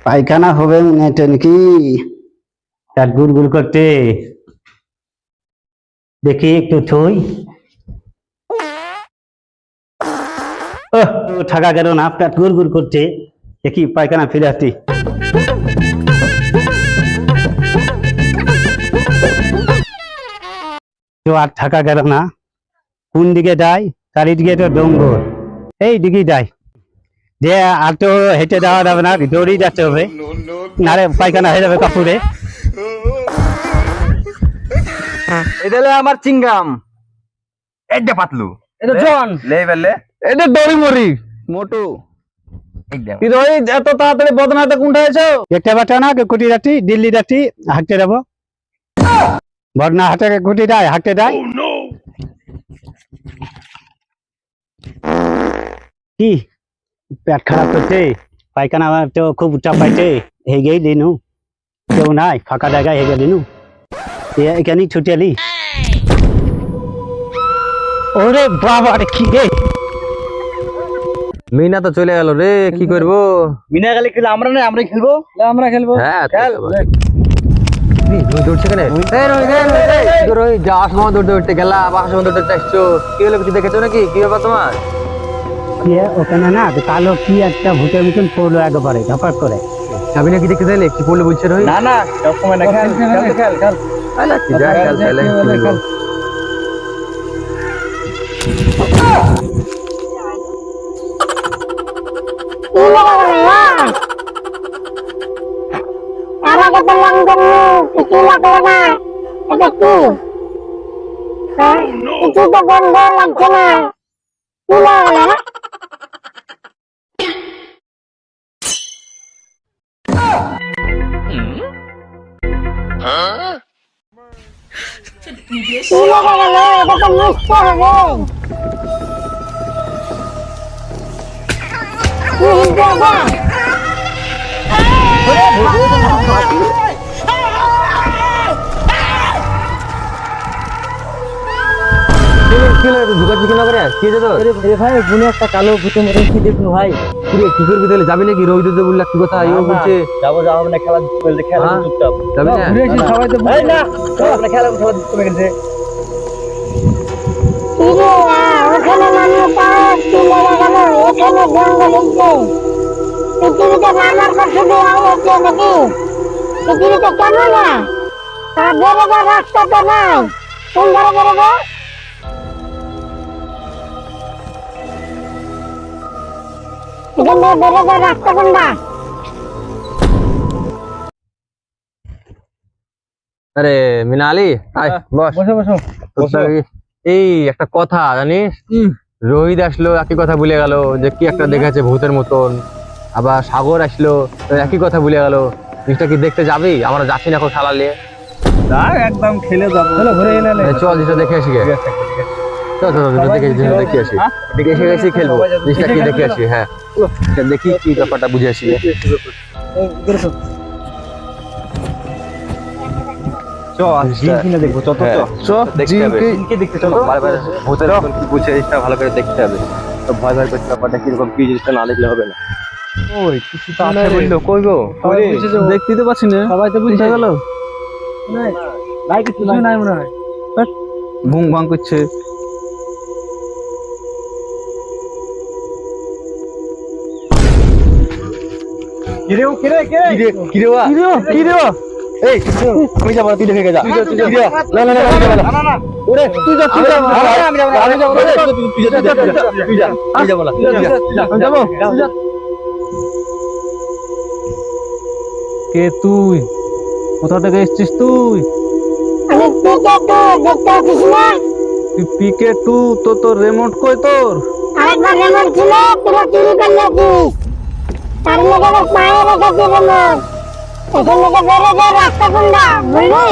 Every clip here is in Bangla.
পায়খানা হবে এটা নাকি তার গুড় গুড় করতে দেখি একটু থই থাকা গেল না পেট গুড় গুড় করছে দেখি পায়খানা ফিরে আসছি আর থাকা গেল না কোন দিকে যায় চারিদিকে তো জঙ্গল এই দিকে যায় যে আর তো হেঁটে যাওয়া যাবে না দৌড়েই যাচ্ছে হবে নারে পায়খানা হয়ে যাবে কাপড়ে এটা আমার চিংগাম এটা পাতলু এটা জন লেভেলে এটা দড়ি মরি মোটু কি রই এত তাড়াতাড়ি বদনাতে কোনটা আছো দেখতে পাচ্ছ না কুটি যাচ্ছি দিল্লি যাচ্ছি হাঁটতে যাবো বদনা হাটে কুটি যায় হাঁটতে যায় কি পেট খারাপ করছে পায়খানা তো খুব চাপ পাইছে হেগেই দিনু কেউ নাই ফাঁকা জায়গায় হেগে দিনু এখানেই ছুটে এলি ওরে বাবা রে কি রে মিনা তো চলে গেল রে কি করবো মিনা গেলে কি আমরা না আমরা খেলবো আমরা খেলবো হ্যাঁ দৌড়ছে কেন যাওয়ার সময় দৌড়তে দৌড়তে গেলা আবার সময় দৌড়তে আসছো কি হলো কিছু দেখেছো নাকি কি ব্যাপার তোমার ওখানে না কালো কি একটা ভূতের মতন পড়লো একেবারে ধপাট করে যাবি নাকি দেখতে চাইলে কি পড়লে বলছে রোহিত না না সব সময় না খেল খেল খেল আমাকে তো লঙ্ঘন কিছু লাগলো না এটা কি কিছু তো গন্ধ লাগছে না কি লাগলো না কি লাগা গেল এটা তো মুছতে হবে কি হিংসা ভাই বুনে একটা কালো ভূতের মতন কি দেখুন ভাই কি করবি তাহলে যাবি নাকি রোহিত বললা কি কথা ইও বলছে যাবো যাবো না খেলা বলতে খেলা চুপচাপ যাবি না সবাই তো এই না আমরা খেলা খেলা কমে গেছে ওখানে মানুষ কি লাগা গেল এখানে জঙ্গল হচ্ছে পৃথিবীতে রান্নার পাশে দিয়ে হচ্ছে নাকি পৃথিবীতে কেন না তার বেরোবার রাস্তা তো নাই কোন ধারে বেরোবো এখান থেকে বেরোবার রাস্তা কোনটা আরে মিনালি আয় বস বসো বসো এই একটা কথা জানিস রোহিত আসলো একই কথা ভুলে গেল যে কি একটা দেখেছে ভূতের মতন আবার সাগর আসলো একই কথা ভুলে গেল জিনিসটা কি দেখতে যাবি আমরা যাচ্ছি না এখন খেলা নিয়ে একদম খেলে যাবো চলো ঘুরে এলে চল জিনিসটা দেখে আসি গে চল চল দেখে আসি দেখে এসে গেছি খেলবো জিনিসটা কি দেখে আসি হ্যাঁ দেখি কি ব্যাপারটা বুঝে আসি ভালো করে দেখতে হবে তো ভয় ভয় করতে ব্যাপারটা কিরকম কি জিনিসটা না দেখলে হবে না দেখতে তো পাচ্ছি না সবাই তো বুঝতে গেল কিছু নাই মনে হয় ভুং ভাং করছে আমি যাবো তুই দেখে যা কে তুই কোথা থেকে এসছিস তুই পিকে টু তো তোর রিমোট কই তোর আরেকবার রিমোট ছিল পুরো চুরি করে নিয়েছিস তার মধ্যে আবার পায়ে রেখেছি রিমোট এখান থেকে বেরিয়ে যাওয়ার রাস্তা কোনটা বলবি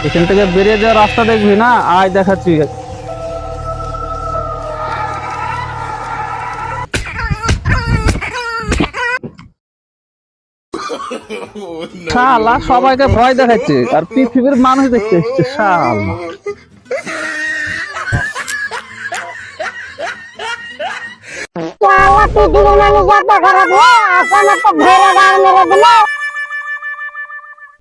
এখান থেকে বেরিয়ে যাওয়ার রাস্তা দেখবি না আয় দেখাচ্ছি শালা সবাইকে ভয় দেখাচ্ছে আর পৃথিবীর মানুষ দেখতে এসছে শালা পৃথিবীর মানুষ এত খারাপ হয়ে এখন একটা ধরে গান মেরে দিল